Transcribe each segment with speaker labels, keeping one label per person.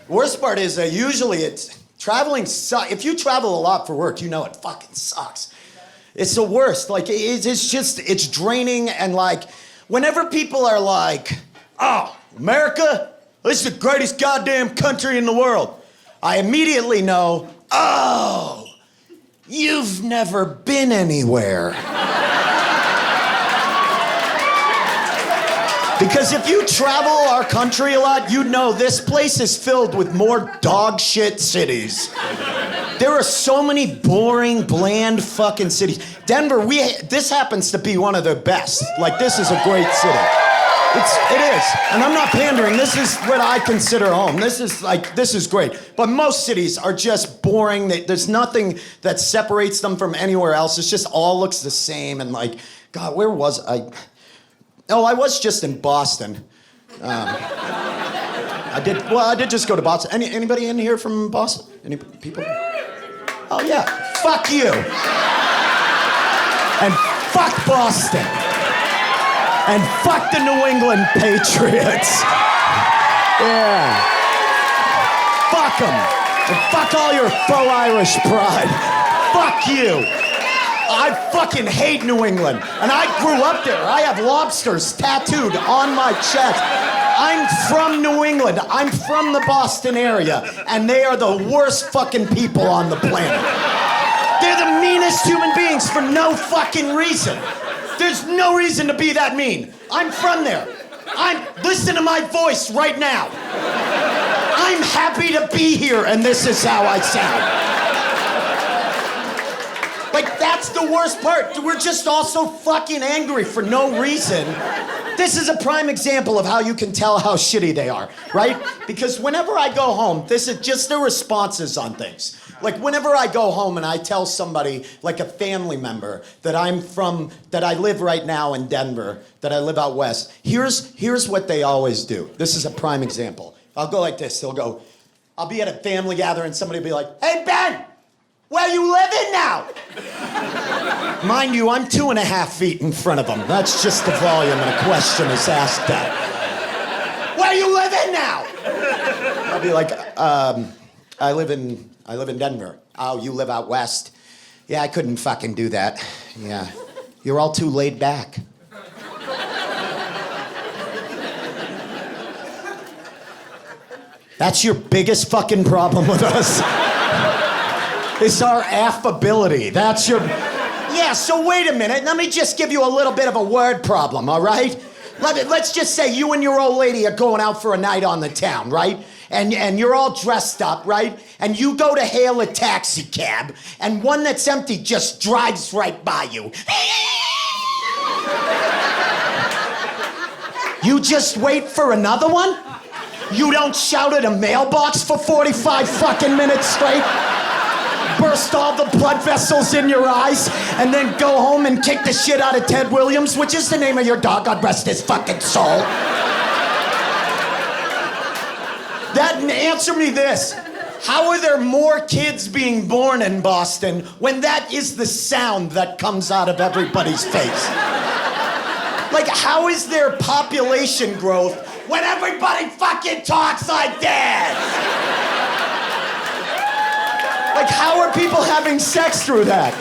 Speaker 1: Worst part is that usually it's traveling. If you travel a lot for work, you know it fucking sucks. It's the worst. Like it's draining, and like whenever people are like, "Oh, America, this is the greatest goddamn country in the world," I immediately know, oh, you've never been anywhere. Because if you travel our country a lot, you know this place is filled with more dog shit cities. There are so many boring, bland fucking cities. Denver, this happens to be one of the best. Like, this is a great city. It is. And I'm not pandering. This is what I consider home. This is great. But most cities are just boring. There's nothing that separates them from anywhere else. It just all looks the same. And like, God, where was I? Oh, I was just in Boston. I did just go to Boston. Anybody in here from Boston? Any people? Oh, yeah. Fuck you. And fuck Boston. And fuck the New England Patriots. Yeah. Fuck them. And fuck all your faux Irish pride. Fuck you. I fucking hate New England. And I grew up there. I have lobsters tattooed on my chest. I'm from New England. I'm from the Boston area. And they are the worst fucking people on the planet. They're the meanest human beings for no fucking reason. There's no reason to be that mean. I'm from there. Listen to my voice right now. I'm happy to be here, and this is how I sound. Like, that's the worst part. We're just all so fucking angry for no reason. This is a prime example of how you can tell how shitty they are, right? Because whenever I go home, this is just their responses on things. Like, whenever I go home and I tell somebody, like a family member, that I live right now in Denver, that I live out west, here's what they always do. This is a prime example. I'll go like this. I'll be at a family gathering, somebody will be like, "Hey, Ben, where you living now?" Mind you, I'm 2.5 feet in front of them. That's just the volume when a question is asked at. "Where you living now?" I'll be like, I live in Denver." "Oh, you live out west?" "Yeah, I couldn't fucking do that." "Yeah, you're all too laid back." That's your biggest fucking problem with us. It's our affability. That's your... Yeah, so wait a minute. Let me just give you a little bit of a word problem, all right? Let's just say you and your old lady are going out for a night on the town, right? And you're all dressed up, right? And you go to hail a taxi cab, and one that's empty just drives right by you. You just wait for another one? You don't shout at a mailbox for 45 fucking minutes straight? Burst all the blood vessels in your eyes, and then go home and kick the shit out of Ted Williams, which is the name of your dog, God rest his fucking soul. Answer me this. How are there more kids being born in Boston when that is the sound that comes out of everybody's face? Like, how is there population growth when everybody fucking talks like this? Like, how are people having sex through that?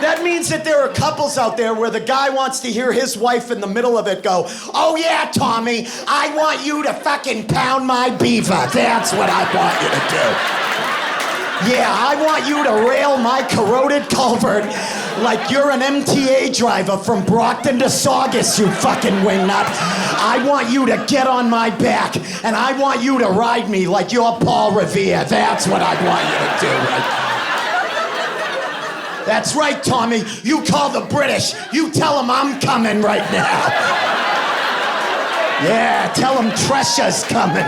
Speaker 1: That means that there are couples out there where the guy wants to hear his wife in the middle of it go, "Oh yeah, Tommy, I want you to fucking pound my beaver. That's what I want you to do. Yeah, I want you to rail my corroded culvert like you're an MTA driver from Brockton to Saugus, you fucking wingnut. I want you to get on my back, and I want you to ride me like you're Paul Revere. That's what I want you to do, right? That's right, Tommy. You call the British. You tell them I'm coming right now. Yeah, tell them Tresha's coming.